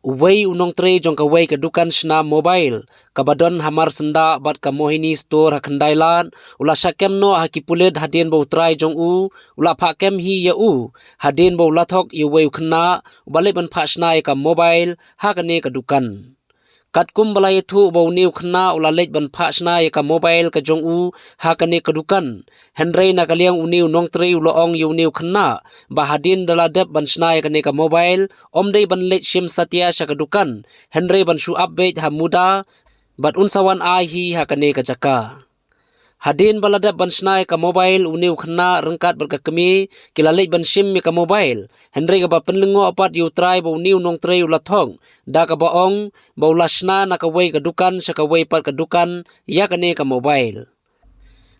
Wei unong tre jong ka wei ka dukan shna mobile kabadon hamar senda bat ka Mohini store hakandailan ula syakem no hakipulet hadin bau trai jong ula phakem hi ya hadin bau lathok yu wei khna balik ban phashna ka mobile hakane ka dukan katkum balai thu bau niu khna ula lej ban phashna ka mobile ka jong hakane ka dukan henrei na kaliang uniu nong tre ula ong yu niu khna ba hadin daladep ban shna ka ne ka mobile omdei ban lej sim satya sha ka dukan henrei ban shu update ha muda bat unsawan ai hi hakane ka jaka hadin baladap ban snai ka mobile uniu khna rengkat berkakemi kilalej ban sim ka mobile henrei ka ba penlengo apat yu trai bau niu nong tre ula thong da ka baong bau lasna na ka wei ka dukan sa ka wei pat ka dukan ya kane ka mobile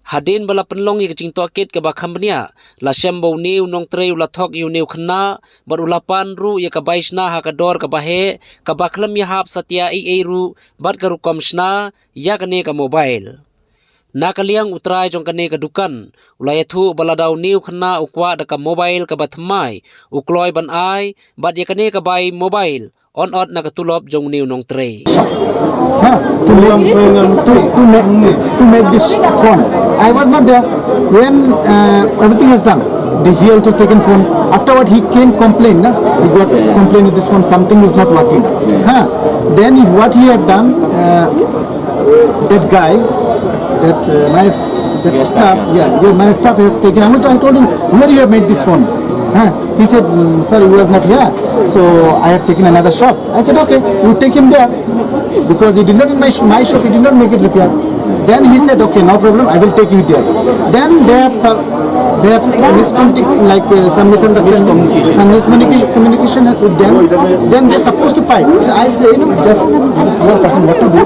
hadin bala penlong yi kecing toket ke ba company la sem bau niu nong tre ula thok yu niu khna bar ulapan ru ya ka baisna ha ka dor ka bahe ka baklam ya hap satya i ru bat ka rukom sna ya kane ka mobile nakaliang utrai jong kane ka dukan ulaya thu baladau niu khna ukwa da ka mobile ka bathmai ukloi ban ai bat ya kane ka bai mobile on na ka tulop jong niu nong tre to make this phone. I was not there when everything is done. He also taken phone. Afterward, he came complain. He got complain with this phone. Something is not working. Then what he had done, that guy, that staff, my staff has taken. I told him, where you have made this phone? He said, sir, he was not here, so I have taken another shop. I said, okay, you take him there, because he did not in my shop, he did not make it repair. Then he said, okay, no problem, I will take you there. Then they have some misunderstanding and miscommunication with them. Then they're supposed to fight. I say, just one person, what to do?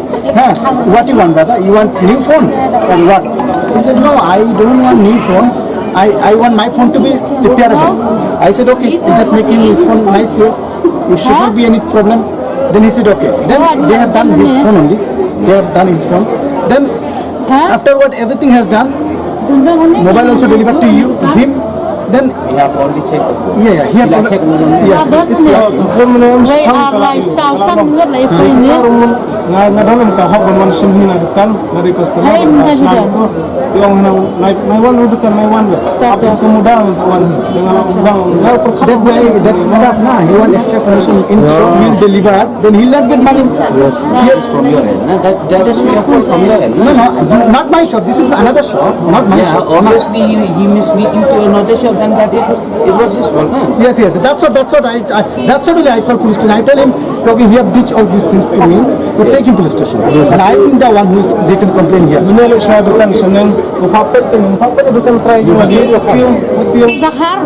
What you want, brother? You want new phone or what? He said, no, I don't want new phone. I want my phone to be repairable. I said, okay, just making his phone nice way. It should not be any problem. Then he said, okay. Then they have done his phone only. They have done his phone. Then afterward, everything has done. Mobile also delivered to you, to him. Then we have already checked the phone. He have checked yes, nga dalam ka hak ban simhi na dukan dari customer yung na my one dukan my one apa kemudahan sewan dengan bang that staff he want extra commission in shop he deliver, then he'll not get money. Yes, from your end. That is your fault from your end. No, not my shop. This is another shop, not my shop. Obviously he mislead you to another shop, then that it was his fault. Yes. That's what I call police station. I tell him, okay, he have ditched all these things to me. To take him police station. And I am the one who is written complaint here. Menolak saya dukan seneng, upapet dukan try juga utium. Dahar,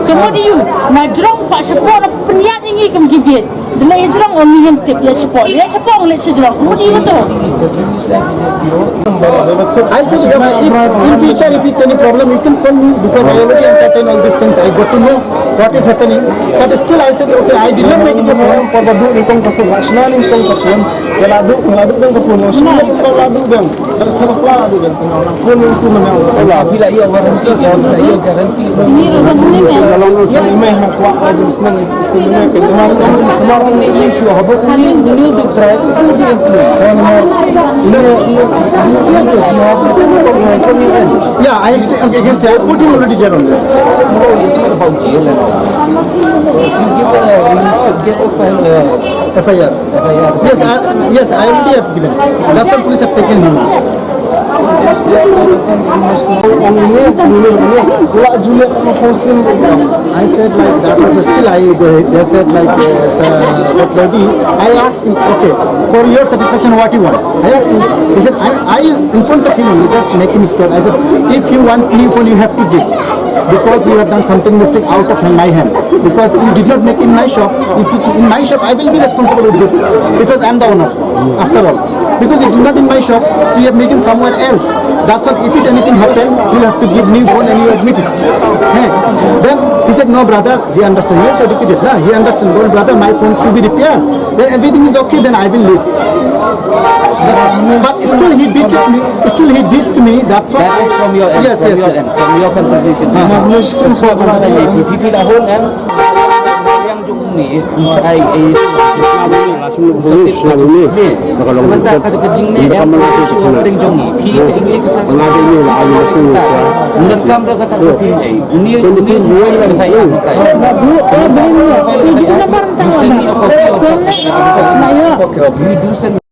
kemudian majrong pak sepuluh peniat ini kemgibit. Delay jerong orang yang tip ya sepuluh, dia sepuluh lek sejrong. Kemudian itu. I said, in future, if it's any problem, you can call me because I already entertain all these things. I got to know what is happening. But still, I said, okay, I did not make it a problem. Pabadu ingkong kafun, asnan ingkong kafun, ngeladu dengan kafun, semua kita ladu dengan, terus ladu dengan, phone itu menang. Bila ia warranty, ia garanti. Ini orang ini Kalau orang ini mah kuat aja senang itu menang. Kemarin semua orang ini issue apa pun new duk try itu perlu Yeah, I against it. I put him already jail on there. It's not about jail. If you give a FIR. Yes, I already have given. That's why police have taken him. I said like that was still they said like that lady. I asked him, okay, for your satisfaction what you want? I asked him. He said I in front of him you just make him scared. I said if you want new phone you have to give. Because you have done something mistake out of my hand. Because you did not make in my shop. If in my shop, I will be responsible with this. Because I am the owner, after all. Because it is not in my shop, so you have made it somewhere else. That's why if it anything happen, you will have to give new phone and you admit it. Then he said, no brother, he understand. He also educated. He understand. No brother, my phone to be repaired. Then everything is okay, then I will leave. But still he ditches me. Still he ditched me. That's why. That is from your end. Yes, from your end. From your contribution. Pipi dahon kan. Yang jong ni ai sebentar kata kejing ni yang paling jong ni pi ke ingai ke sasa menekam dah kata kopi ni ni saya pakai Itu nama rentang dusun ni apa Nayo. dusun